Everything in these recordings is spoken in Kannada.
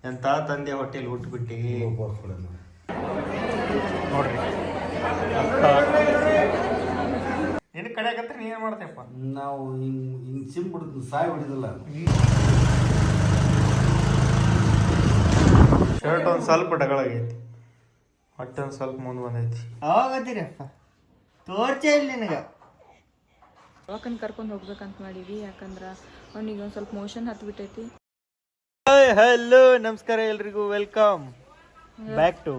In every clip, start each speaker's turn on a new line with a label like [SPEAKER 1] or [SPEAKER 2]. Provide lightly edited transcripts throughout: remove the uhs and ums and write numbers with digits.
[SPEAKER 1] ಎಂತ ತಂದೆ ಹೋಟೆಲ್ ಹುಟ್ಬಿಟ್ಟಿ ನೋಡ್ರಿ. ನಿನ್ನ ಕಡೆ ಆಗತ್ತೆ ನೀ ಏನ್ ಮಾಡ್ತೇಪ್ಪ?
[SPEAKER 2] ನಾವು ಹಿಂಗ್ ಸಿಮ್ ಬಿಡುದು ಸಾಯ್ ಬಿಡುದಿಲ್ಲ.
[SPEAKER 1] ಶರ್ಟ್ ಒಂದ್ ಸ್ವಲ್ಪ ಡಗಳಾಗೈತಿ, ಹೊಟ್ಟೆ ಒಂದ್ ಸ್ವಲ್ಪ ಮುಂದ್ ಬಂದೈತಿ. ಅವಾಗತ್ತೀರಪ್ಪ ತೋರ್ಚೆ ಇಲ್ಲ ನಿನಗ.
[SPEAKER 3] ಅವಕನ್ ಕರ್ಕೊಂಡು ಹೋಗ್ಬೇಕಂತ ಮಾಡೀವಿ, ಯಾಕಂದ್ರ ಅವ್ನಿಗೆ ಒಂದ್ ಸ್ವಲ್ಪ ಮೋಷನ್ ಹತ್ಬಿಟ್ಟೈತಿ.
[SPEAKER 1] ಹಲೋ ನಮಸ್ಕಾರ ಎಲ್ರಿಗೂ, welcome back to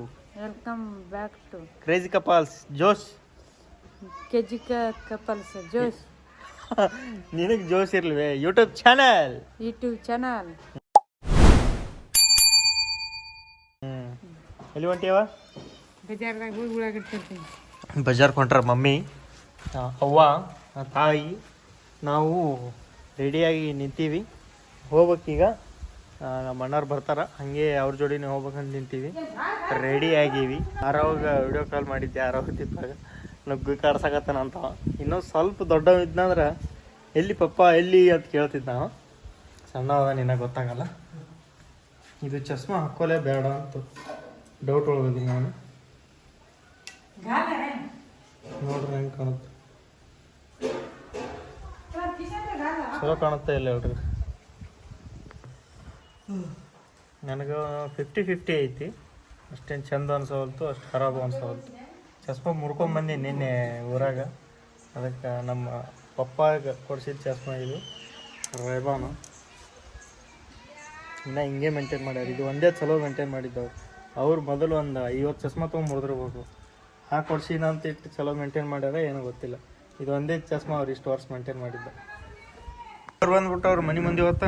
[SPEAKER 1] crazy couples Josh.
[SPEAKER 3] Couples Josh.
[SPEAKER 1] ನಿನಗ್ ಜೋಶ್ ಇರ್ಲಿವೆ ಯೂಟ್ಯೂಬ್ ಚಾನಲ್. ಎಲ್ಲಿ ಹೊಂಟಿಯವ?
[SPEAKER 3] ಬಜಾರ್ದಾಗ ಹೋಗಿ ಉಳ್ಳಾಗಡ್ತೀನಿ.
[SPEAKER 1] ಬಜಾರ್ ಕೊಂಡ್ರ ಮಮ್ಮಿ, ಅವ್ವ, ತಾಯಿ, ನಾವು ರೆಡಿಯಾಗಿ ನಿಂತೀವಿ. ಹೋಗ್ಬೇಕೀಗ. ನಮ್ಮ ಅಣ್ಣವ್ರು ಬರ್ತಾರ, ಹಾಗೆ ಅವ್ರ ಜೋಡಿನೇ ಹೋಗ್ಬೇಕಂತ ನಿಂತೀವಿ. ರೆಡಿ ಆಗೀವಿ. ಆರವಾಗ ವಿಡಿಯೋ ಕಾಲ್ ಮಾಡಿದ್ದೆ, ಆರವಾಗ ತಿಪ್ಪಾಗ ನುಗ್ಗು ಕಾಡ್ಸಕತ್ತಾನಂತ. ಇನ್ನೊಂದು ಸ್ವಲ್ಪ ದೊಡ್ಡವ ಇದ್ನಂದ್ರೆ ಎಲ್ಲಿ ಪಪ್ಪ ಎಲ್ಲಿ ಅಂತ ಕೇಳ್ತಿದ್ದ. ನಾವು ಸಣ್ಣವಾಗ ನಿನಗೆ ಗೊತ್ತಾಗಲ್ಲ. ಇದು ಚಸ್ಮಾ ಹಾಕ್ಕೋಲೇ ಬೇಡ ಅಂತ ಡೌಟ್ ಒಳಗಿದ್ದೀನಿ ನಾನು. ನೋಡ್ರಿ ಹೆಂಗೆ ಕಾಣುತ್ತೆ, ಚಲೋ ಕಾಣುತ್ತೆ ಇಲ್ಲ ಹೇಳ್ರಿ. ನನಗೆ 50-50 ಐತಿ. ಅಷ್ಟೇನು ಚಂದ ಅನ್ಸೋಲ್ತು, ಅಷ್ಟು ಖರಾಬು ಅನ್ಸೋಲ್ತು. ಚಸ್ಮಾ ಮುರ್ಕೊಂಬಂದು ನಿನ್ನೆ ಊರಾಗ, ಅದಕ್ಕೆ ನಮ್ಮ ಪಪ್ಪ ಕೊಡ್ಸಿದ ಚಸ್ಮಾ ಇದು ರೇಬಾನು. ಇನ್ನು ಹಿಂಗೆ ಮೇಂಟೈನ್ ಮಾಡ್ಯಾರ. ಇದು ಒಂದೇ ಚಲೋ ಮೇಂಟೈನ್ ಮಾಡಿದ್ದವ್ರು. ಅವ್ರು ಮೊದಲು ಒಂದು 50 ಚಸ್ಮಾ ತೊಗೊಂಡು ಮುರಿದಿರ್ಬೇಕು. ಕೊಡ್ಸಿನ ಅಂತ ಇಟ್ಟು ಚಲೋ ಮೇಂಟೈನ್ ಮಾಡ್ಯಾರ ಏನೋ ಗೊತ್ತಿಲ್ಲ. ಇದು ಒಂದೇ ಚಸ್ಮಾ ಅವ್ರು ಇಷ್ಟು ವರ್ಷ ಮೇಂಟೈನ್ ಮಾಡಿದ್ದ. ಅವ್ರು ಬಂದ್ಬಿಟ್ಟು ಅವ್ರು ಮನೆ ಮುಂದೆ ಹೊತ್ತ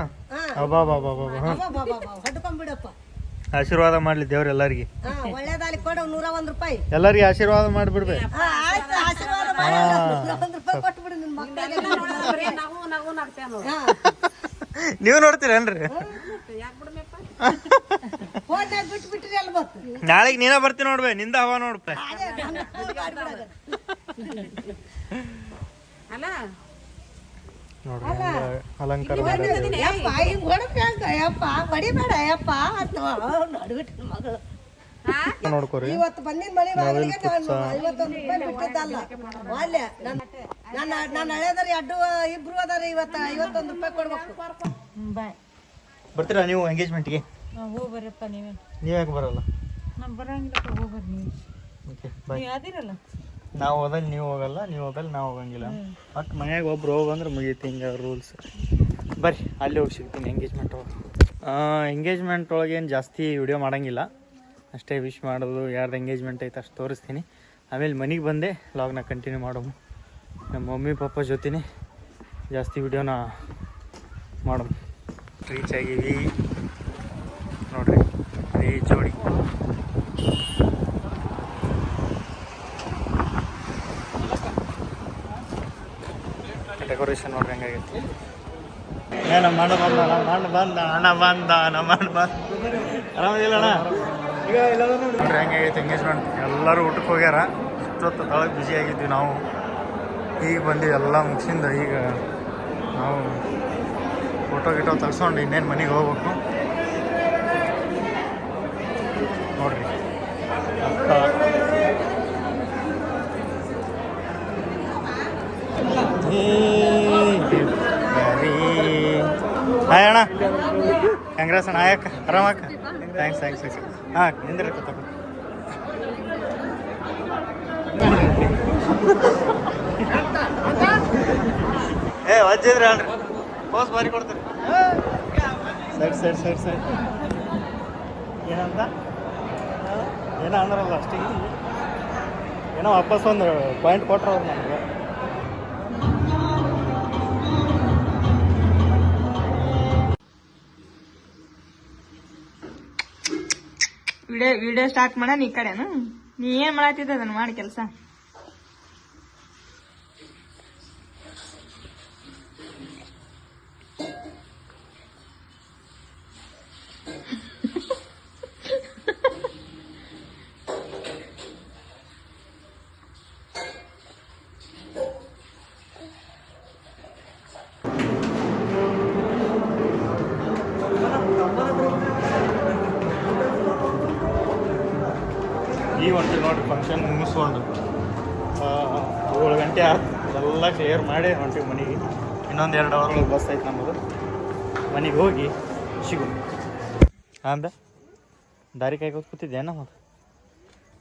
[SPEAKER 1] ಅಬ್ಬಾ ಬಾಬಾ ಆಶೀರ್ವಾದ ಮಾಡ್ಲಿ ದೇವ್ರ ಎಲ್ಲರಿಗೆ. ಎಲ್ಲರಿಗೆ ಆಶೀರ್ವಾದ ಮಾಡಿಬಿಡ್ಬೇಕು. ನೀವು ನೋಡ್ತೀರೇನ್ರಿ? ನಾಳೆಗೆ ನೀನ ಬರ್ತೀನಿ ನೋಡ್ಬೇ, ನಿಂದ ಹವಾ ನೋಡ್ಪ. ನೋಡ್ರಿ ಅಲಂಕಾರ ನೋಡ್ಕೋರಿ.
[SPEAKER 4] ಇವತ್ತು ಬಂದಿನ ಮಳಿ ಬಿಟ್ಟಿದ್ದಲ್ಲ. ನನ್ನ ಹಳೆದಾರ ಅಡ್ಡು ಇಬ್ರು ಅದಾರ. ಇವತ್ತು 51 ರೂಪಾಯಿ ಕೊಡ್ಬೇಕು.
[SPEAKER 1] ಬರ್ತೀರಾ ನೀವು ಎಂಗೇಜ್ಮೆಂಟ್ಗೆ?
[SPEAKER 3] ಹೋಗ್ಬರ್ರಪ್ಪ.
[SPEAKER 1] ನೀವು ಯಾಕೆ ಬರಲ್ಲ?
[SPEAKER 3] ನಾವು ಬರಂಗಿಲ್ಲಪ್ಪ, ಹೋಗ್ಬರ್ರಿ ನೀವು.
[SPEAKER 1] Okay bye.
[SPEAKER 3] ಅದಿರಲ್ಲ,
[SPEAKER 1] ನಾವು ಹೋದಲ್ಲಿ ನೀವು ಹೋಗಲ್ಲ, ನೀವು ಹೋದಲ್ಲಿ ನಾವು ಹೋಗಂಗಿಲ್ಲ. ಮತ್ತು ಮನ್ಯಾಗ ಒಬ್ರು ಹೋಗಂದ್ರೆ ಮುಗೀತಿ, ಹಿಂಗೆ ರೂಲ್ಸ್. ಬರ್ರಿ ಅಲ್ಲಿ ಹೋಗಿ ಸಿಗ್ತೀನಿ ಎಂಗೇಜ್ಮೆಂಟ್ ಒಳಗೆ. ಎಂಗೇಜ್ಮೆಂಟ್ ಒಳಗೆ ಏನು ಜಾಸ್ತಿ ವಿಡಿಯೋ ಮಾಡೋಂಗಿಲ್ಲ, ಅಷ್ಟೇ ವಿಶ್ ಮಾಡೋದು. ಯಾರ್ದು ಎಂಗೇಜ್ಮೆಂಟ್ ಐತೆ ಅಷ್ಟು ತೋರಿಸ್ತೀನಿ. ಆಮೇಲೆ ಮನೆಗೆ ಬಂದೆ ವ್ಲಾಗ್ನ ಕಂಟಿನ್ಯೂ ಮಾಡೋದು. ನಮ್ಮ ಮಮ್ಮಿ ಪಪ್ಪ ಜೊತೆನೇ ಜಾಸ್ತಿ ವಿಡಿಯೋನ ಮಾಡೋದು. ರೀಚ್ ಆಗೀವಿ ನೋಡ್ರಿ, ಈ ಜೋಡಿ. ಡೆಕೋರೇಷನ್ ನೋಡ್ರಿ ಹೆಂಗಾಗಿತ್ತು. ನಮ್ಮ ಅಣ್ಣ ಬಂದ ಆರಾಮದಿಲ್ಲ ಅಣ್ಣ? ನೋಡ್ರಿ ಹೆಂಗಾಗೈತೆ ಎಂಗೇಜ್ಮೆಂಟ್. ಎಲ್ಲರೂ ಊಟಕ್ಕೆ ಹೋಗ್ಯಾರ. ಇಷ್ಟೊತ್ತು ತೊಳಗೆ ಬ್ಯುಸಿ ಆಗಿದ್ವಿ ನಾವು. ಈಗ ಬಂದು ಎಲ್ಲ ಮುಗಿಸಿಂದ ಈಗ ನಾವು ಫೋಟೋ ಗಿಟೋ ತೆಗ್ಸ್ಕೊಂಡು ಇನ್ನೇನು ಮನೆಗೆ ಹೋಗ್ಬೇಕು ನೋಡ್ರಿ. ಹಾಯ್ ಅಣ್ಣ, ಕಂಗ್ರೆಸ್ ಅಣ್ಣ. ಆಯಕ್ಕ ಆರಾಮಕ್ಕ? ಥ್ಯಾಂಕ್ಸ್. ಹಾಂ ನಿಂದ್ರಿ ತಗೋ. ವಜ್ಜಿದ್ರಿ ಅಲ್ರಿ, ಪೋಸ್ ಬಾರಿ ಕೊಡ್ತೀರಿ. ಸರಿ ಏನಂತ ಏನೋ ಅಂದ್ರಲ್ಲ ಅಷ್ಟಿಗೆ, ಏನೋ ವಾಪಸ್ ಒಂದು ಪಾಯಿಂಟ್ ಕೊಟ್ರು ಅವ್ರು ನನಗೆ.
[SPEAKER 3] ವಿಡಿಯೋ ಸ್ಟಾರ್ಟ್ ಮಾಡೋಣ. ಈ ಕಡೆನು ನೀ ಏನ್ ಮಾಡತ್ತಿದ್ದ ಅದನ್ನ ಮಾಡಿ ಕೆಲಸ.
[SPEAKER 1] ಈಗ ಹೊಂಟಿವಿ ನೋಡಿರಿ ಫಂಕ್ಷನ್ ಮುಗಿಸ್ಕೊಂಡು 7 ಗಂಟೆ ಆಯ್ತು ಎಲ್ಲ ಕ್ಲಿಯರ್ ಮಾಡಿ ಹೊಂಟಿವಿ ಮನೆಗೆ. ಇನ್ನೊಂದು 2 ಅವರ್ ಒಳಗೆ ಬಸ್ ಐತೆ ನಮ್ಮದು. ಮನೆಗೆ ಹೋಗಿ ಸಿಗು ಆಮೇಲೆ ದಾರಿ ಕಾಯ್ಕೋತ ಕೂತಿದ್ದೆ ನಮ್ಮದು.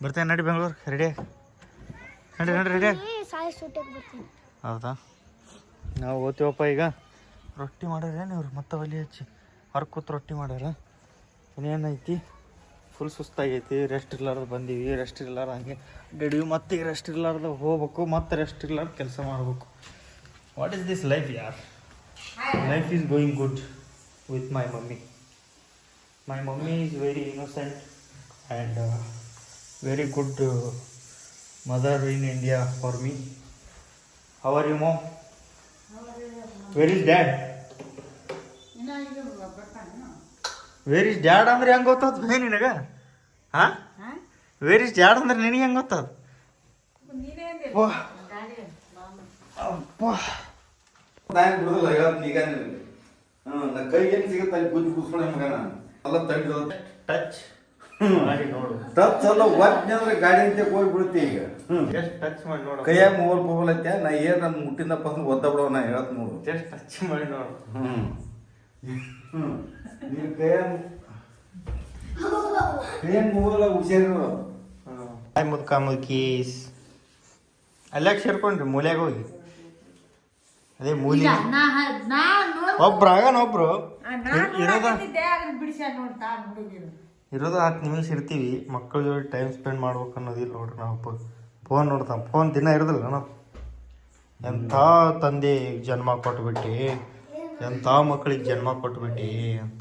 [SPEAKER 1] ಬರ್ತೇನೆ ನಡಿ ಬೆಂಗಳೂರು ರೆಡಿ ರೆಡಿ ಹೌದಾ? ನಾವು ಓದ್ತೀವಪ್ಪ ಈಗ. ರೊಟ್ಟಿ ಮಾಡ್ಯಾರೇನು ಇವ್ರು ಮತ್ತೆ ಒಲಿ ಹಚ್ಚಿ ಹೊರಗೆ ಕೂತು ರೊಟ್ಟಿ ಮಾಡ್ಯಾರ. ಇನ್ನೇನೈತಿ ಫುಲ್ ಸುಸ್ತಾಗೈತಿ. ರೆಸ್ಟ್ ಇರ್ಲಾರ್ದು ಬಂದೀವಿ, ರೆಸ್ಟ್ ಇರ್ಲಾರ್ದು ಹಂಗೆ ಗಡಿವಿ. ಮತ್ತೆ ಈಗ ರೆಸ್ಟ್ ಇರ್ಲಾರ್ದು ಹೋಗ್ಬೇಕು, ಮತ್ತೆ ರೆಸ್ಟ್ ಇರ್ಲಾರ್ದು ಕೆಲಸ ಮಾಡ್ಬೇಕು. ವಾಟ್ ಈಸ್ ದಿಸ್ ಲೈಫ್ ಯಾರ್? Life is going good with my mummy. My mummy is very innocent and very good mother in India for me. How are you mom? Where is dad? Where is dad ಅಂದ್ರೆ ಹೆಂಗೆ ಗೊತ್ತದ ಭೇ ನಿನಗೆ? ಹಾಂ, ವೇರ್ ಇಸ್ ಡ್ಯಾಡ್ ಅಂದ್ರೆ ನಿನಗೆ ಹೆಂಗೆ ಗೊತ್ತದ?
[SPEAKER 2] ನಾನು ಬಿಡುದಿಲ್ಲ ಹೇಳತ್ ಈಗ ನಾ ಕೈಗೆ ಏನು ಸಿಗುತ್ತೆ ಅಲ್ಲಿ ಗುಜ್ಜು ಕೂಸ್ಕೊಳ್ಳೋ ಮಗನ ಎಲ್ಲ ತಗ್ಗಿರೋ
[SPEAKER 1] ಟಚ್ ಮಾಡಿ ನೋಡು.
[SPEAKER 2] ಟಚ್ ಎಲ್ಲ ಒಟ್ಟೆ ಅಂದ್ರೆ ಗಾಡಿ ಅಂತ ಹೋಗಿ ಬಿಡುತ್ತೆ ಈಗ.
[SPEAKER 1] ಜಸ್ಟ್ ಟಚ್ ಮಾಡಿ ನೋಡು.
[SPEAKER 2] ಕೈಯಾಗ ಮೊಬೈಲ್ ಐತೆ ನಾ ಏನು ನನ್ನ ಮುಟ್ಟಿನ ಪಸಂದ್ ಒದ್ದ ಬಿಡೋ ನಾ ಹೇಳತ್ ನೋಡು.
[SPEAKER 1] ಜಸ್ಟ್ ಟಚ್ ಮಾಡಿ ನೋಡು.
[SPEAKER 2] ನೀನು ಕೈಯಾಗ ಮೊಬೈಲ್ ಹುಷಾರು.
[SPEAKER 1] ಬಾಯ್ ಮುದ್ಕ ಮುದ್ಕೀಸ್ ಅಲ್ಲಾಗ ಸೇರ್ಕೊಂಡ್ರಿ ಮೂಲ್ಯಾಗ ಹೋಗಿ. ಅದೇ ಮೂಲಿ ಒಬ್ರಾಗನ ಒಬ್ರು ಇರೋದು 10 ನಿಮಿಷ ಇರ್ತೀವಿ. ಮಕ್ಕಳ ಜೊತೆ ಟೈಮ್ ಸ್ಪೆಂಡ್ ಮಾಡ್ಬೇಕು ಅನ್ನೋದಿಲ್ಲ ನೋಡ್ರಿ. ನಾವು ಫೋನ್ ನೋಡ್ತಾವ. ಫೋನ್ ದಿನ ಇರೋದಿಲ್ಲ ನಾವು. ಎಂಥ ತಂದೆ ಜನ್ಮ ಕೊಟ್ಬಿಟ್ಟು, ಎಂಥ ಮಕ್ಕಳಿಗೆ ಜನ್ಮ ಕೊಟ್ಬಿಟ್ಟು ಅಂತ.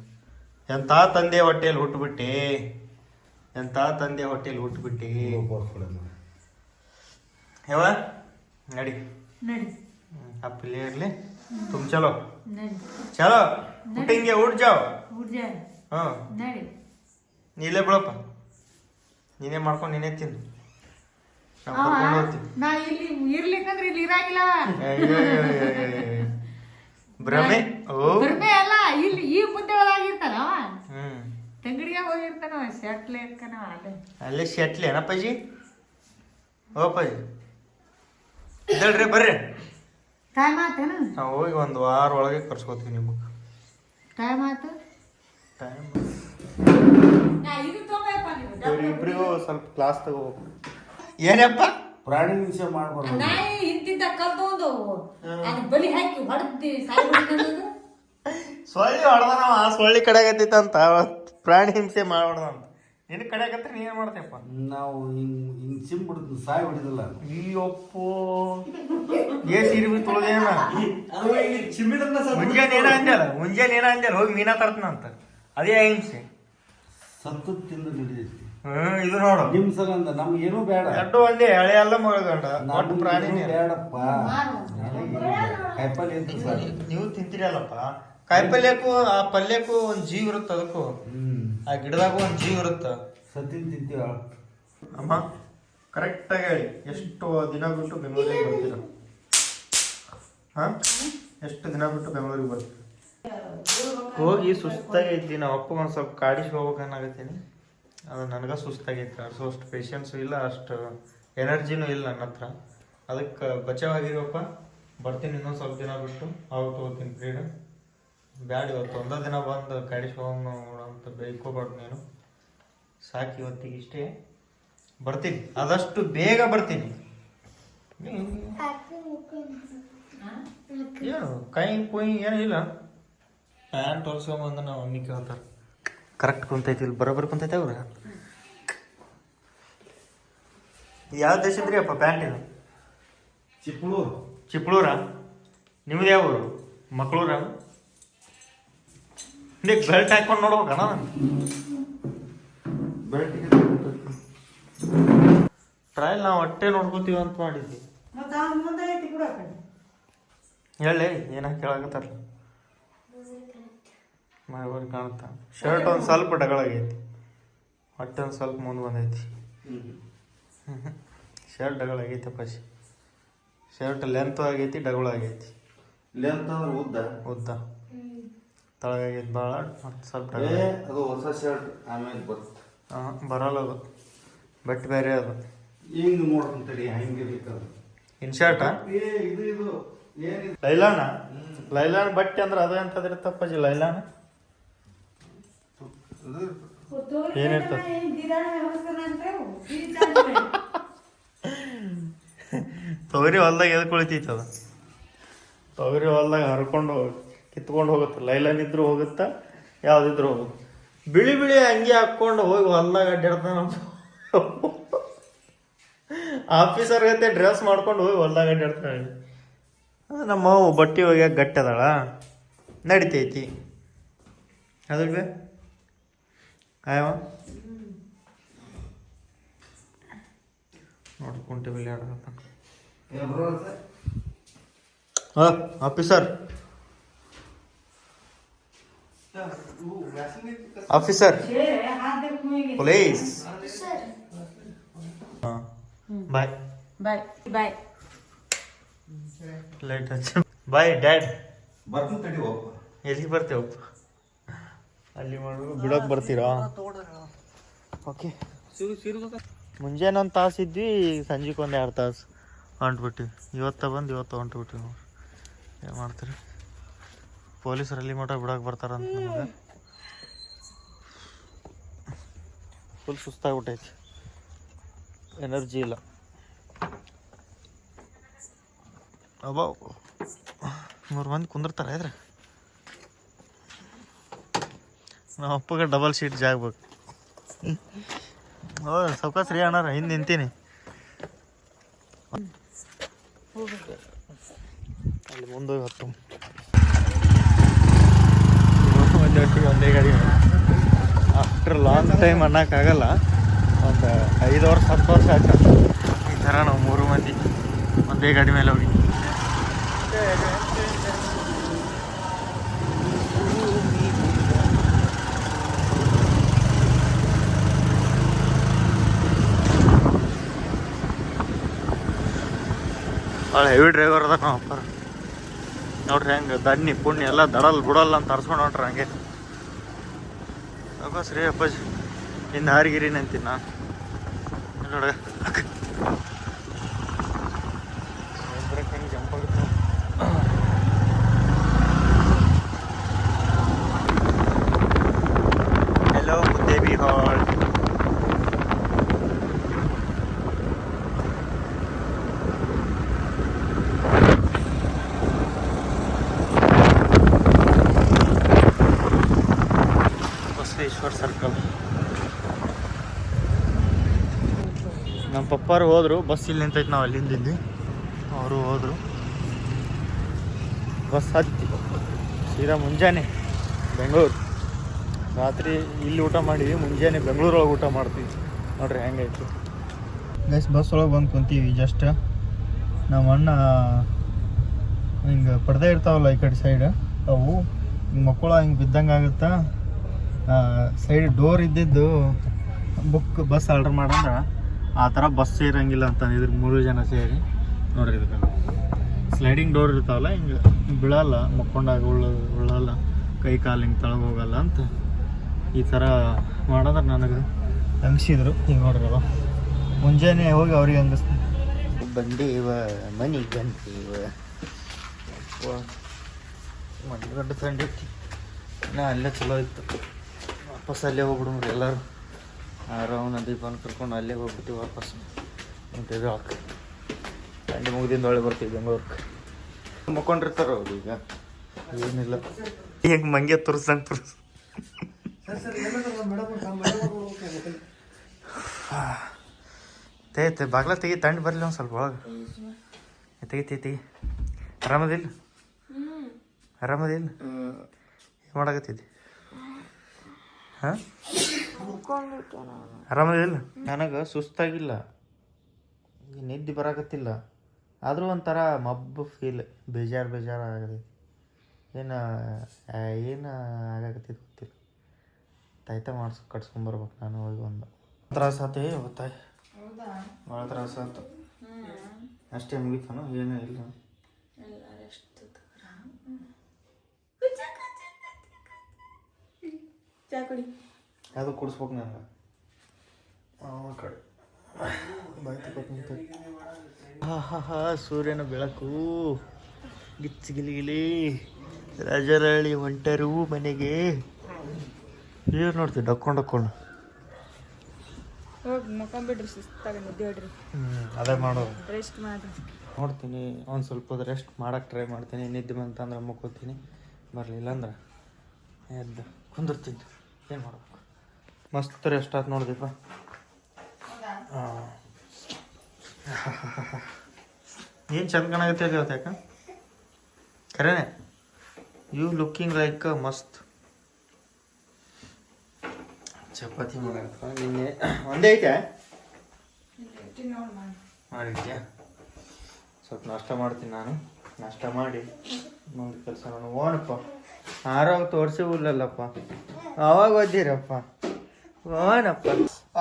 [SPEAKER 1] ಎಂಥ ತಂದೆ ಹೊಟ್ಟೆಯಲ್ಲಿ ಹುಟ್ಟುಬಿಟ್ಟು, ಎಂಥ ತಂದೆ ಹೊಟ್ಟೆಯಲ್ಲಿ ಹುಟ್ಟುಬಿಟ್ಟು. ಯಾವ ನಡಿ आप प्लेयर ले तुम चलो चलो उठेंगे उठ जाओ हाँ ನೀಲೇ ಬಿಡಪ್ಪ. ನೀನೇ ಮಾಡ್ಕೊಂಡು ನೀನೇ ತಿನ್ನು. ಭ್ರಮೆ
[SPEAKER 4] ಭ್ರಮೆ ಅಲ್ಲ, ಇಲ್ಲಿ ಈ ಮುದ್ದೆ ಒಳಗಿರ್ತಾನ ತಂಗಡಿಗೆ ಹೋಗಿರ್ತಾನ ಶೆಟ್ಲೆ ಇರ್ತಾನ
[SPEAKER 1] ಅಲ್ಲೇ ಶೆಟ್ಲೆ ಏನಪ್ಪಾಜಿ? ಓ ಅಪ್ಪಾಜಿ ಇದ್ದಳ್ರಿ ಬರ್ರಿ.
[SPEAKER 4] ಟೈಮ್ ಆತೇನ?
[SPEAKER 1] ನಾವು ಹೋಗಿ 1 ವಾರ ಒಳಗೆ ಕರ್ಸ್ಕೊತೀವಿ ನಿಮಗೆ.
[SPEAKER 4] ಟೈಮ್ ಆತು.
[SPEAKER 1] ಟೈಮ್ ಇವ್ರಿಬ್ರಿಗೂ ಸ್ವಲ್ಪ ಕ್ಲಾಸ್ ತಗೋಬೇಕು. ಏನಪ್ಪ
[SPEAKER 2] ಪ್ರಾಣಿ ಹಿಂಸೆ ಮಾಡ್ಬಾರ್ದು.
[SPEAKER 4] ನಾಯಿ ಇಂತಿಂತ ಕಲ್ತೊಂದು ಅದು ಬಲಿ ಹಾಕಿ ಹೊಡೆದಿ ಸಾಯ್ಬಿಡ್ತಾನದು.
[SPEAKER 1] ಸೊಳ್ಳಿ ಹೊಡೆದ ಆ ಸೊಳ್ಳಿ ಕಡೆಗತ್ತೈತಂತ ಪ್ರಾಣಿ ಹಿಂಸೆ ಮಾಡ್ಬಾರ್ದಂತ. ನಿನ್ನ ಕಡೆಗತ್ರ ನೀನ್ ಮಾಡ್ತೇಪ್ಪ.
[SPEAKER 2] ನಾವು ಹಿಂಗ್ ಸಿಮ್ ಬಿಡುದು ಸಾಯ್ ಹೊಡಿದಿಲ್ಲ.
[SPEAKER 1] ಅಯ್ಯಪ್ಪೋ ಸೀರೆ ತೊಳೆದೇನ ಮುಂಜಾನೆ ಏನ ಅಂದ್ಯಾರ ಹೋಗಿ ಮೀನಾ ತರ್ತನಂತ. ಅದೇ ಹಿಂಸೆ.
[SPEAKER 2] ಸತ್ತು ತಿಂದು ಹಿಡಿದೈತಿ.
[SPEAKER 1] ಇದು ನೋಡು
[SPEAKER 2] ನಿಮ್ ಸಲ ಅಂದ ನಮ್ಗೆ ಏನೂ ಬೇಡ.
[SPEAKER 1] ಎರಡು ಒಂದೇ ಹಳೆ ಎಲ್ಲ ಮಗಂಡ ಒಟ್ಟು ಪ್ರಾಣಿ
[SPEAKER 2] ಬೇಡಪ್ಪ. ಕಾಯಿಪಲ್ಲೆ ಇತ್ತು ಸರ್.
[SPEAKER 1] ನೀವು ತಿಂತೀರಲ್ಲಪ್ಪ ಕಾಯಿಪಲ್ಯಕ್ಕೂ ಆ ಪಲ್ಯಕ್ಕೂ ಒಂದ್ ಜೀವ ಇರುತ್ತೆ. ಅದಕ್ಕೂ ಆ ಗಿಡದಾಗೂ ಒಂದ್ ಜೀವ ಇರುತ್ತ.
[SPEAKER 2] ಸತ್ತಿನ ತಿಂತೀವ
[SPEAKER 1] ಅಮ್ಮ ಕರೆಕ್ಟಾಗಿ ಹೇಳಿ. ಎಷ್ಟು ದಿನ ಬಿಟ್ಟು ಬೆಂಗಳೂರಿಗೆ ಬರ್ತೀರ? ಹಾ, ಎಷ್ಟು ದಿನ ಬಿಟ್ಟು ಬೆಂಗಳೂರಿಗೆ ಬರ್ತೀರ? ಹೋಗಿ ಸುಸ್ತಾಗೈತಿ. ನಾವು ಅಪ್ಪ ಒಂದು ಸ್ವಲ್ಪ ಕಾಡಿಸಿ ಹೋಗ್ಬೇಕನ್ನಾಗತ್ತೀನಿ. ಅದು ನನಗೆ ಸುಸ್ತಾಗೈತಿ. ಅಷ್ಟು ಪೇಷನ್ಸು ಇಲ್ಲ, ಅಷ್ಟು ಎನರ್ಜಿನೂ ಇಲ್ಲ ನನ್ನ ಹತ್ರ. ಅದಕ್ಕೆ ಬಚಾವಾಗಿರಪ್ಪ. ಬರ್ತೀನಿ ಇನ್ನೊಂದು ಸ್ವಲ್ಪ ದಿನ ಬಿಟ್ಟು. ಅವಾಗ ತೊಗೋತೀನಿ ಫ್ರೀಡಮ್. ಬ್ಯಾಡ ಇವತ್ತು ಒಂದೇ ದಿನ ಬಂದು ಕಾಡಿಸಿ ಹೋಗೋಣ ಅಂತ ಬೈಕೋಬಾರ್ದು ನೀನು. ಸಾಕು ಇವತ್ತಿಗೆ ಇಷ್ಟೇ. ಬರ್ತೀನಿ, ಆದಷ್ಟು ಬೇಗ ಬರ್ತೀನಿ. ಏನು ಕೈ ಕುಯ್ ಏನೂ ಇಲ್ಲ. ಪ್ಯಾಂಟ್ ಹೊಲ್ಸ್ಕೊಂಬಂದು ನಾವು ಮಮ್ಮಿ ಕೇಳ್ತಾರೆ. ಕರೆಕ್ಟ್ ಕುಂತೈತಿ ಇಲ್ಲಿ ಬರೋಬ್ಬರಿ ಕುಂತೈತೆ ಅವ್ರ. ಯಾವ ದೇಶದ್ರಿ ಅಪ್ಪ ಪ್ಯಾಂಟ್ ಇದು?
[SPEAKER 2] ಚಿಕ್ಕಳೂರು.
[SPEAKER 1] ಚಿಕ್ಕಳೂರ? ನಿಮ್ದು ಯಾವ ಊರು? ಮಕ್ಕಳೂರ? ನೀನು ಬೆಲ್ಟ್ ಹಾಕೊಂಡು ನೋಡ್ಬೇಕಣ್ಣ. ಬೆಲ್ಟಿಗೆ ಟ್ರಯಲ್ ನಾವು ಹೊಟ್ಟೆ ನೋಡ್ಕೋತೀವಿ ಅಂತ ಮಾಡಿದ್ವಿ. ಹೇಳಿ ಏನ ಕೇಳಾಕತ್ತಾರಲ್ಲ. ಮಳೆ ಕಾಣುತ್ತ. ಶರ್ಟ್ ಒಂದು ಸ್ವಲ್ಪ ಡಗಳಾಗೈತಿ, ಹೊಟ್ಟೆ ಒಂದು ಸ್ವಲ್ಪ ಮುಂದೆ ಬಂದೈತಿ. ಶರ್ಟ್ ಡಗಳಾಗೈತಪ್ಪ. ಶರ್ಟ್ ಲೆಂತ್ ಆಗೈತಿ, ಡಗಳು ಆಗೈತಿ.
[SPEAKER 2] ಲೆಂತ್ ಅಂದ್ರೆ
[SPEAKER 1] ಉದ್ದ ತಳಗಾಗೈತಿ ಭಾಳ. ಮತ್ತು ಸ್ವಲ್ಪ
[SPEAKER 2] ಅದು ಹೊಸ ಶರ್ಟ್ ಆಮೇಲೆ ಬರುತ್ತೆ.
[SPEAKER 1] ಬರಲ್ಲ ಅದು. ಬಟ್ ಬೇರೆ ಅದು
[SPEAKER 2] ಹಿಂಗೆ ನೋಡ್ಕೊಂತಡಿ ಹೆಂಗೆ ಬೇಕದು
[SPEAKER 1] ಇನ್ಶರ್ಟ
[SPEAKER 2] ಇದು ಏನಿದು
[SPEAKER 1] ಲೈಲಾನ ಲೈಲಾನ್ ಬಟ್ಟೆ ಅಂದ್ರೆ ಅದು ಎಂತದ್ರಿ ತಪ್ಪಜಿ ಲೈಲಾನ ಏನಿರ್ತದೆ ತೊಗರಿ ಹೊಲ್ದಾಗ ಎದಕ್ಕೆ ಉಳಿತೈತೆ ಅದು ತೊಗರಿ ಹೊಲ್ದಾಗ ಹರ್ಕೊಂಡು ಕಿತ್ಕೊಂಡು ಹೋಗುತ್ತೆ ಲೈಲಾನ್ ಇದ್ರು ಹೋಗುತ್ತಾ ಯಾವ್ದಿದ್ರು ಹೋಗುತ್ತೆ ಬಿಳಿ ಬಿಳಿ ಅಂಗಿ ಹಾಕ್ಕೊಂಡು ಹೋಗಿ ಹೊಲ್ದಾಗ ಅಡ್ಡಾಡ್ತಾನ ಆಫೀಸರ್ ಗತೆ ಡ್ರೆಸ್ ಮಾಡ್ಕೊಂಡು ಹೋಗಿ ಹೊಲ್ದಾಗ ಅಡ್ಡಾಡ್ತಾನೆ ನಮ್ಮ ಅವ್ವ ಬಟ್ಟೆ ಹೋಗ್ಯಾಕ ಗಟ್ಟಿ ಅದಾಳ ನಡಿತೈತಿ ಅದ್ರ ಬೇ ಆಯವ ನೋಡ್ಕೊಂಡೆ ಬಿಲ್ಲಿ ಆಡ್ತಾನ ಆಫೀಸರ್ ಆಫೀಸರ್ ಪೊಲೀಸ್ ಹಾಂ ಬಾಯ್
[SPEAKER 3] ಬಾಯ್ ಬಾಯ್
[SPEAKER 1] ಲೈಟ್ ಹಚ್ಚ ಬಾಯ್ ಡ್ಯಾಡ್
[SPEAKER 2] ಬರ್ತೀನಿ ತಡಿ ಹೋಗ್ಪ
[SPEAKER 1] ಎಲ್ಲಿಗೆ ಬರ್ತೇವಪ್ಪ ಅಲ್ಲಿ ಮಾಡೋದು ಬಿಡೋಕೆ ಬರ್ತೀರಾ ಓಕೆ ಮುಂಜಾನೆ ಒಂದು ತಾಸು ಇದ್ವಿ ಸಂಜೆಗೆ ಒಂದು 2 ತಾಸು ಹೊಂಟ್ಬಿಟ್ಟಿವಿ ಇವತ್ತು ಹೊಂಟ್ಬಿಟ್ಟಿವಿ ನೋಡಿ ಏನು ಮಾಡ್ತೀರಿ ಪೊಲೀಸರು ಅಲ್ಲಿ ಮಠ ಬಿಡೋಕೆ ಬರ್ತಾರಂತ ನಮಗೆ ಫುಲ್ ಸುಸ್ತಾಗ್ಬಿಟ್ಟೈತಿ ಎನರ್ಜಿ ಇಲ್ಲ ಅಬ್ಬಾ 3 ಮಂದಿ ಕುಂದಿರ್ತಾರೆ ಇದ್ರೆ ನಮ್ಮ ಅಪ್ಪಗೆ ಡಬಲ್ ಶೀಟ್ ಜಾಗ ಬೇಕು ಸೌಕಾಸ್ ರೀ ಅಣ್ಣಾರ ಹಿಂದೆ ನಿಂತೀನಿ ಅಲ್ಲಿ ಮುಂದೋಗಿ ಹತ್ತು ಒಂದೇ ಗಾಡಿ ಆಫ್ಟರ್ ಲಾಂಗ್ ಟೈಮ್ ಅನ್ನೋಕ್ಕಾಗಲ್ಲ ಒಂದು 5 ವರ್ಷ 10 ವರ್ಷ ಆಯ್ತು ಈ ಥರ ನಾವು 3 ಮಂದಿ ಒಂದೇ ಗಾಡಿ ಮೇಲೆ ಹೋಗಿ ಭಾಳ ಹೆವಿ ಡ್ರೈವರ್ ಅದ ನಮ್ಮ ಅಪ್ಪ ನೋಡ್ರಿ ಹೆಂಗೆ ದಣ್ಣಿ ಪುಣ್ಯ ಎಲ್ಲ ದಡಲ್ ಬಿಡಲ್ಲ ಅಂತ ತರ್ಸ್ಕೊಂಡು ಹೊಂಟ್ರಿ ಹಂಗೆ ಅಬ್ಬಸ್ ರೀ ಅಪ್ಪಾಜಿ ಇನ್ನು ಹಾರಿಗಿರಿ ಅಂತೀನಿ ನಾನು ನೋಡ ಹೆಂಗೆ ಜಂಪ್ ಆಗುತ್ತೆ ಹೆಲೋ ದೇವಿ ಹಾಲ್ ಬಸವೇಶ್ವರ ಸರ್ಕಲ್ ನಮ್ಮ ಪಪ್ಪಾರು ಹೋದರು ಬಸ್ ಇಲ್ಲಿ ನಿಂತೈತೆ ನಾವು ಅಲ್ಲಿಂದಿದ್ವಿ ಅವರು ಹೋದರು ಬಸ್ ಹತ್ತಿ ಸೀದಾ ಮುಂಜಾನೆ ಬೆಂಗಳೂರು ರಾತ್ರಿ ಇಲ್ಲಿ ಊಟ ಮಾಡಿದ್ವಿ ಮುಂಜಾನೆ ಬೆಂಗಳೂರೊಳಗೆ ಊಟ ಮಾಡ್ತೀವಿ ನೋಡ್ರಿ ಹೆಂಗೈತಿ ಗೈಸ್ ಬಸ್ ಒಳಗೆ ಬಂದು ಕುಂತೀವಿ ಜಸ್ಟ್ ನಮ್ಮ ಅಣ್ಣ ಹಿಂಗೆ ಪಡ್ದೆ ಇರ್ತಾವಲ್ಲ ಈ ಕಡೆ ಸೈಡ್ ಅವು ಹಿಂಗೆ ಮಕ್ಕಳ ಹಿಂಗೆ ಬಿದ್ದಂಗೆ ಆಗುತ್ತಾ ಸೈಡ್ ಡೋರ್ ಇದ್ದಿದ್ದು ಬುಕ್ ಬಸ್ ಆರ್ಡ್ರ್ ಮಾಡಂದ್ರೆ ಆ ಥರ ಬಸ್ ಇರೋಂಗಿಲ್ಲ ಅಂತಂದಿದ್ರು 3 ಜನ ಸೇರಿ ನೋಡ್ರಿ ಇದಕ್ಕೆ ಸ್ಲೈಡಿಂಗ್ ಡೋರ್ ಇರ್ತಾವಲ್ಲ ಹಿಂಗೆ ಬೀಳಲ್ಲ ಮಕ್ಕೊಂಡಾಗ ಉಳ್ಳಲ್ಲ ಕೈ ಕಾಲು ಹಿಂಗೆ ತಳಗೆ ಹೋಗಲ್ಲ ಅಂತ ಈ ಥರ ಮಾಡಿದ್ರೆ ನನಗೆ ಹಂಗಿಸಿದ್ರು ಹಿಂಗೆ ನೋಡ್ರವ ಮುಂಜಾನೆ ಹೋಗಿ ಅವ್ರಿಗೆ ಬಂದೀವ ಮನೆಗೆ ಬಂದೀವ ಗಂಟೆ ತಂಡೈತಿ ನಾ ಅಲ್ಲೇ ಚಲೋ ಇತ್ತು ವಾಪಸ್ ಅಲ್ಲೇ ಹೋಗ್ಬಿಡ್ರಿ ಎಲ್ಲರೂ ಆರಾಮ ದೀಪನ ಕರ್ಕೊಂಡು ಅಲ್ಲೇ ಹೋಗ್ಬಿಟ್ಟು ವಾಪಸ್ ಹೊಂಟಿದ್ವಿ ಹಾಕಿ ಸಂಡೆ ಮುಗ್ದಿಂದ ಒಳ್ಳೆ ಬರ್ತೀವಿ ಬೆಂಗಳೂರಿಗೆ ಮಕ್ಕೊಂಡಿರ್ತಾರ ಅವ್ರು ಈಗ ಏನಿಲ್ಲ ಈಗ ಮಂಗೆ ತುರ್ಸಂಗೆ ತುರ್ಸ ತೇ ಬಾಗ್ಲ ತೆಗಿ ತಂಡು ಬರಲಿ ಒಂದು ಸ್ವಲ್ಪ ಒಳಗೆ ತೆಗಿ ಆರಾಮದಿಲ್ಲ ಆರಾಮದಿಲ್ಲ ಏನು ಮಾಡಕತ್ತಿದ್ದಿ ಹಾಂ ಆರಾಮದಿಲ್ಲ ನನಗೆ ಸುಸ್ತಾಗಿಲ್ಲ ನಿದ್ದೆ ಬರಾಕತ್ತಿಲ್ಲ ಆದರೂ ಒಂಥರ ಮಬ್ಬು ಫೀಲ್ ಬೇಜಾರು ಆಗತೈತಿ ಏನು ಆಗಾಕತ್ತಿದ್ದು ಗೊತ್ತಿಲ್ಲ ತಾಯ್ತ ಕಟ್ಸ್ಕೊಂಬರ್ಬೇಕು ನಾನು ಹೋಗಿ ಒಂದು ತ್ರಾಸ ಆತ ಗೊತ್ತಾಯ್ ಭಾಳ ತ್ರಾಸ ಆಯ್ತು ಅಷ್ಟೇ ಮುಗಿತಾನು ಏನೂ ಇಲ್ಲ
[SPEAKER 3] ಚಾ ಕುಡಿ
[SPEAKER 1] ಅದು ಕುಡಿಸ್ಬೇಕು ನನಗೆ ಕಡೆ ಸೂರ್ಯನ ಬೆಳಕು ಗಿಚ್ಚಿ ಗಿಲಿ ರಾಜರಳ್ಳಿ ಹೊಂಟರು ಮನೆಗೆ. ಏನು ನೋಡ್ತೀವಿ ಡಕ್ಕೊಂಡು
[SPEAKER 3] ಹೋಗಿ ಮುಖ ಬಿಡ್ರಿ, ಸುಸ್ತಾಗ ನಿದ್ದೆ ಹೊಡ್ರಿ.
[SPEAKER 1] ಅದೇ ಮಾಡೋದು,
[SPEAKER 3] ರೆಸ್ಟ್ ಮಾಡಿ.
[SPEAKER 1] ನೋಡ್ತೀನಿ ಒಂದು ಸ್ವಲ್ಪ ಹೊತ್ತು ರೆಸ್ಟ್ ಮಾಡೋಕ್ಕೆ ಟ್ರೈ ಮಾಡ್ತೀನಿ. ನಿದ್ದೆ ಬಂತಂದ್ರೆ ಮುಕ್ಕೋತೀನಿ, ಬರಲಿಲ್ಲ ಅಂದ್ರೆ ಎದ್ದು ಕುಂದಿರ್ತೀನಿ. ಏನು ಮಾಡ್ಬೇಕು, ಮಸ್ತ್ ರೆಸ್ಟ್ ಆಯ್ತು ನೋಡ್ದೀಪ. ಏನು ಚಂದ ಕಾಣಾಗತ್ತೆ ಇವತ್ತು, ಯಾಕೆ ಖರೇನೆ ಯು ಲುಕ್ಕಿಂಗ್ ಲೈಕ್ ಮಸ್ತ್. ಚಪಾತಿ ಮಾಡಾಕ ನಿನ್ನೆ ಒಂದೇ ಐತೆ ಮಾಡಿದ್ಯಾ? ಸ್ವಲ್ಪ ನಾಷ್ಟ ಮಾಡ್ತೀನಿ ನಾನು. ನಾಷ್ಟ ಮಾಡಿ ನೋಡಿ ಕೆಲಸ ನಾನು ಓಣಪ್ಪ. ಆರೋಗ್ಯ ತೋರಿಸಿಲ್ಲಲ್ಲಪ್ಪ, ಅವಾಗ ಓದಿರಪ್ಪ ಓನಪ್ಪ,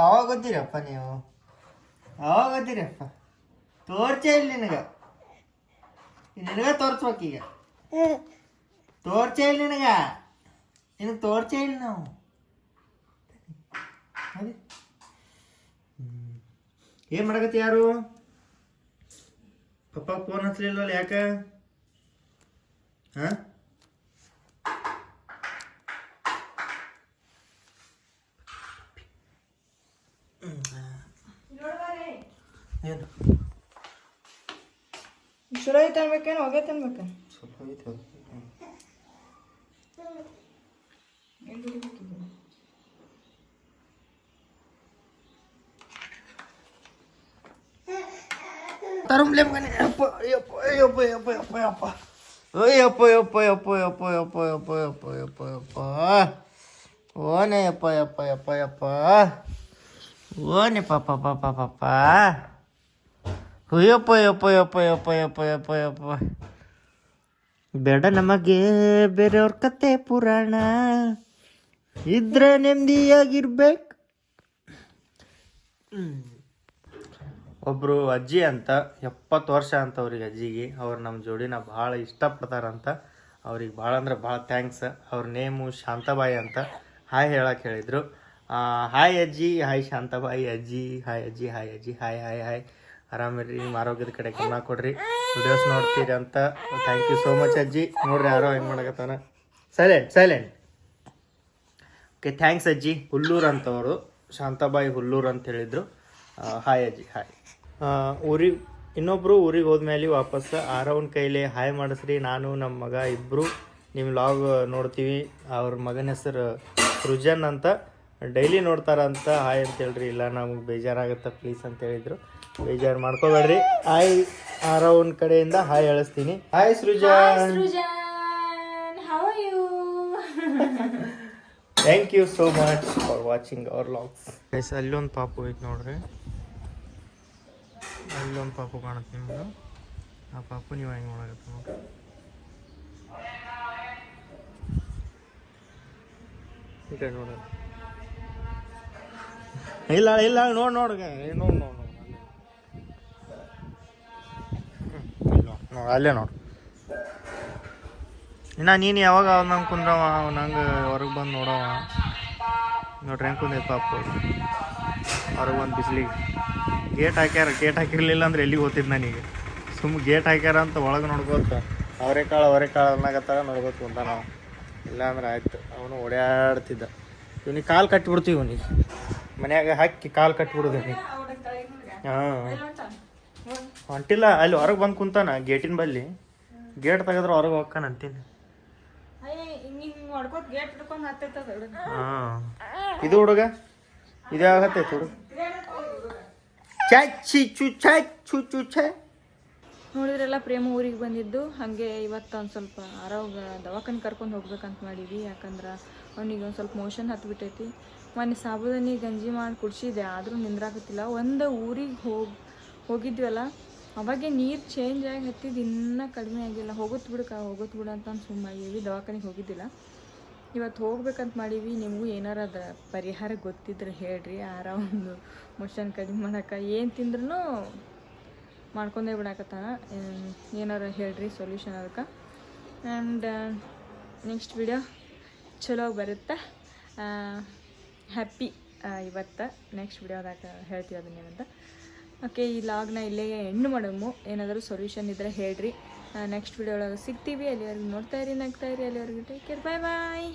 [SPEAKER 1] ಅವಾಗ ಓದಿರಪ್ಪ ನೀವು, ಅವಾಗ ಓದಿರಪ್ಪ. ತೋರ್ಚೇ ಇಲ್ಲ ನಿನಗೆ ತೋರ್ಸ್ಬೇಕೀಗ. ತೋರ್ಚೇ ಇಲ್ಲ ನಿನಗೆ ತೋರ್ಚೇ ಇಲ್ಲ ನಾವು. ಅದೇ ಏನು ಮಾಡಕತ್ತಿ? ಯಾರು ಪಪ್ಪ ಫೋನ್ ಹಚ್ಚಲಿಲ್ಲವಲ್ಲ, ಯಾಕೆ? ಹಾಂ ಏನು
[SPEAKER 3] ಚಲೋ ಐತೆ ಅನ್ಬೇಕೇನು ಹೋಗೈತೆ ಅನ್ಬೇಕ?
[SPEAKER 1] ಸ್ವಲ್ಪ ಐತೆ ತರುಂಬ್ಲೆ ಮಗನೇ. ಅಪ್ಪ ಯಪ್ಪ ಯಪ್ಪ ಯಪ್ಪ ಯಪ್ಪ ಯಪ್ಪ ಯಪ್ಪ ಯಪ್ಪ ಯಪ್ಪ ಯಪ್ಪ ಯಪ್ಪ ಯಪ್ಪ ಯಪ್ಪ ಯಪ್ಪ ಯಪ್ಪ ಓನೆ ಯಪ್ಪ ಯಪ್ಪ ಯಪ್ಪ ಯಪ್ಪ ಓನೆ ಪಾಪ ಪಾಪ ಪಾಪ ಯಪ್ಪ ಯಪ್ಪ ಯಪ್ಪ ಯಪ್ಪ ಯಪ್ಪ ಯಪ್ಪ ಯಪ್ಪ. ಬೇಡ ನಮಗೆ ಬೇರೆಯವ್ರ ಕತೆ ಪುರಾಣ, ಇದ್ರೆ ನೆಮ್ಮದಿಯಾಗಿರ್ಬೇಕು. ಒಬ್ಬರು ಅಜ್ಜಿ ಅಂತ 70 ವರ್ಷ ಅಂತ ಅವ್ರಿಗೆ ಅಜ್ಜಿಗೆ. ಅವ್ರು ನಮ್ಮ ಜೋಡಿನ ಭಾಳ ಇಷ್ಟಪಡ್ತಾರಂತ. ಅವ್ರಿಗೆ ಭಾಳ ಅಂದ್ರೆ ಭಾಳ ಥ್ಯಾಂಕ್ಸ್. ಅವ್ರ ನೇಮು ಶಾಂತಾಬಾಯಿ ಅಂತ. ಹಾಯ್ ಹೇಳಕ್ಕೆ ಹೇಳಿದರು. ಹಾಯ್ ಅಜ್ಜಿ, ಹಾಯ್ ಶಾಂತಾಬಾಯಿ ಅಜ್ಜಿ, ಹಾಯ್ ಅಜ್ಜಿ, ಹಾಯ್ ಅಜ್ಜಿ, ಹಾಯ್ ಹಾಯ್ ಹಾಯ್. ಆರಾಮಿರ್ರಿ, ನಿಮ್ಮ ಆರೋಗ್ಯದ ಕಡೆ ಗಮನ ಕೊಡ್ರಿ, ವಿಡಿಯೋಸ್ ನೋಡ್ತೀರಿ ಅಂತ. ಥ್ಯಾಂಕ್ ಯು ಸೋ ಮಚ್ ಅಜ್ಜಿ. ನೋಡ್ರಿ ಯಾರೋ ಹೆಂಗೆ ಮಾಡಕತ್ತಾನ. ಸೈಲೆಂಟ್ ಓಕೆ, ಥ್ಯಾಂಕ್ಸ್ ಅಜ್ಜಿ. ಹುಲ್ಲೂರು ಅಂತವರು, ಶಾಂತಾಬಾಯಿ ಹುಲ್ಲೂರು ಅಂತ ಹೇಳಿದರು. ಹಾಯ್ ಅಜ್ಜಿ, ಹಾಯ್. ಇನ್ನೊಬ್ಬರು ಊರಿಗೆ ಹೋದ್ಮೇಲೆ ವಾಪಸ್ ಆರವನ ಕೈಲಿ ಹಾಯ್ ಮಾಡಿಸ್ರಿ. ನಾನು ನಮ್ಮ ಮಗ ಇಬ್ಬರು ನಿಮ್ಮ ಲಾಗ್ ನೋಡ್ತೀವಿ. ಅವ್ರ ಮಗನ ಹೆಸರು ಸೃಜನ್ ಅಂತ. ಡೈಲಿ ನೋಡ್ತಾರಂತ. ಹಾಯ್ ಅಂತ ಹೇಳ್ರಿ. ಇಲ್ಲ ನಮಗೆ ಬೇಜಾರಾಗುತ್ತೆ ಪ್ಲೀಸ್ ಅಂತ ಹೇಳಿದರು. ಬೇಜಾರು ಮಾಡ್ಕೋಬೇಡ್ರಿ. ಹಾಯ್ ಆರವನ ಕಡೆಯಿಂದ ಹಾಯ್ ಹೇಳಿಸ್ತೀನಿ. Hi Srujan, thank you so much for watching our logs. Guys, ಅಲ್ಲೊಂದು ಪಾಪು ಐತೆ ನೋಡ್ರಿ, ಅಲ್ಲೊಂದು ಪಾಪು ಕಾಣುತ್ತೆ ನಿಮ್ಗೆ. ಆ ಪಾಪು ನೀವು ಹೆಂಗೆ ಮಾಡಾಕತ್ತ ನೋಡ್ರಿ. ಈ ಕಡೆ ನೋಡ್ರಿ. ಇಲ್ಲ ಇಲ್ಲ ನೋಡು ನೋಡು ನೋಡು ನೋಡು ಅಲ್ಲೇ ನೋಡು. ಇನ್ನು ನೀನು ಯಾವಾಗ ನಂಗೆ ಕುಂದ್ರವ, ನಂಗೆ ಹೊರಗೆ ಬಂದು ನೋಡವ. ನೋಡ್ರಿ ಹೆಂಗೆ ಕುಂದೈತೆ ಪಾಪು ಹೊರಗೆ ಬಂದು ಬಿಸಿಲಿಗೆ. ಗೇಟ್ ಹಾಕಿರಲಿಲ್ಲ ಅಂದ್ರೆ ಎಲ್ಲಿಗೆ ಹೋಗ್ತಿದ್ದು ನನಗೆ. ಸುಮ್ಮನೆ ಗೇಟ್ ಹಾಕ್ಯಾರ ಅಂತ ಒಳಗೆ ನೋಡ್ಕೋತ ಅವರೆಕಾಳು ಅನ್ನಕತ್ತಾರ ನೋಡ್ಕೋತ ಕುಂತ ನಾವು. ಇಲ್ಲಾಂದ್ರೆ ಆಯ್ತು ಅವನು ಓಡಾಡ್ತಿದ್ದ. ಇವನಿಗೆ ಕಾಲು ಕಟ್ಟಿಬಿಡ್ತೀವಿ, ಇವನಿಗೆ ಮನ್ಯಾಗ ಹಾಕಿ ಕಾಲು ಕಟ್ಟಿಬಿಡೋದು ಇವನಿಗೆ. ಹಾಂ ಹೊಂಟಿಲ್ಲ, ಅಲ್ಲಿ ಹೊರಗೆ ಬಂದು ಕುಂತಾನ ಗೇಟಿನ ಬಲ್ಲಿ. ಗೇಟ್ ತೆಗೆದ್ರೆ ಹೊರಗೆ ಹೋಗ್ಕಾನ ಅಂತೀನಿ. ಹಾಂ ಇದು ಹುಡುಗ ಇದು ಯಾವಾಗ ಹತ್ತೈತೆ ಹುಡುಗ.
[SPEAKER 3] ನೋಡಿದ್ರೆಲ್ಲ ಪ್ರೇಮ ಊರಿಗೆ ಬಂದಿದ್ದು. ಹಾಗೆ ಇವತ್ತು ಒಂದು ಸ್ವಲ್ಪ ಆರೋಗ್ಯ ದವಾಖಾನೆ ಕರ್ಕೊಂಡು ಹೋಗ್ಬೇಕಂತ ಮಾಡೀವಿ. ಯಾಕಂದ್ರೆ ಅವನಿಗೆ ಒಂದು ಸ್ವಲ್ಪ ಮೋಷನ್ ಹತ್ಬಿಟ್ಟೈತಿ. ಮೊನ್ನೆ ಸಾಬುದಾನಿ ಗಂಜಿ ಮಾಡಿ ಕುಡಿಸಿದೆ, ಆದರೂ ನಿಂದ್ರಾಕತ್ತಿಲ್ಲ. ಒಂದು ಊರಿಗೆ ಹೋಗಿದ್ವಲ್ಲ, ಅವಾಗೆ ನೀರು ಚೇಂಜ್ ಆಗಿ ಹತ್ತಿದ್ದು ಇನ್ನೂ ಕಡಿಮೆ ಆಗಿಲ್ಲ. ಹೋಗುತ್ತೆ ಬಿಡು ಅಂತ ಸುಮ್ಮನೆ ದವಾಖಾನೆಗೆ ಹೋಗಿದ್ದಿಲ್ಲ. ಇವತ್ತು ಹೋಗ್ಬೇಕಂತ ಮಾಡೀವಿ. ನಿಮಗೂ ಏನಾರ ಅದ ಪರಿಹಾರ ಗೊತ್ತಿದ್ರೆ ಹೇಳ್ರಿ. ಒಂದು ಮೋಷನ್ ಕಡಿಮೆ ಮಾಡೋಕೆ ಏನು ತಿಂದ್ರೂ ಮಾಡ್ಕೊಂಡೇ ಬಿಡಾಕತ್ತಾನ. ಏನಾರ ಹೇಳ್ರಿ ಸೊಲ್ಯೂಷನ್ ಅದಕ್ಕೆ. ಆ್ಯಂಡ್ ನೆಕ್ಸ್ಟ್ ವಿಡಿಯೋ ಚಲೋ ಬರುತ್ತೆ. ಹ್ಯಾಪಿ ಇವತ್ತು ನೆಕ್ಸ್ಟ್ ವಿಡಿಯೋದಾಗ ಹೇಳ್ತೀವಿ ಅದನ್ನೇನಂತ. ಓಕೆ, ಈ ಲಾಗ್ನ ಇಲ್ಲೇ ಎಂಡ್ ಮಾಡಮು. ಏನಾದರೂ ಸೊಲ್ಯೂಷನ್ ಇದ್ದರೆ ಹೇಳ್ರಿ. ನೆಕ್ಸ್ಟ್ ವಿಡಿಯೋ ಒಳಗೆ ಸಿಗ್ತೀವಿ. ಅಲ್ಲಿವರೆಗೂ ನೋಡ್ತಾ ಇರಿ, ನಗ್ತಾ ಇರಿ. ಅಲ್ಲಿವರೆಗೂ ಟೇಕ್ ಕೇರ್, ಬಾಯ್ ಬಾಯ್.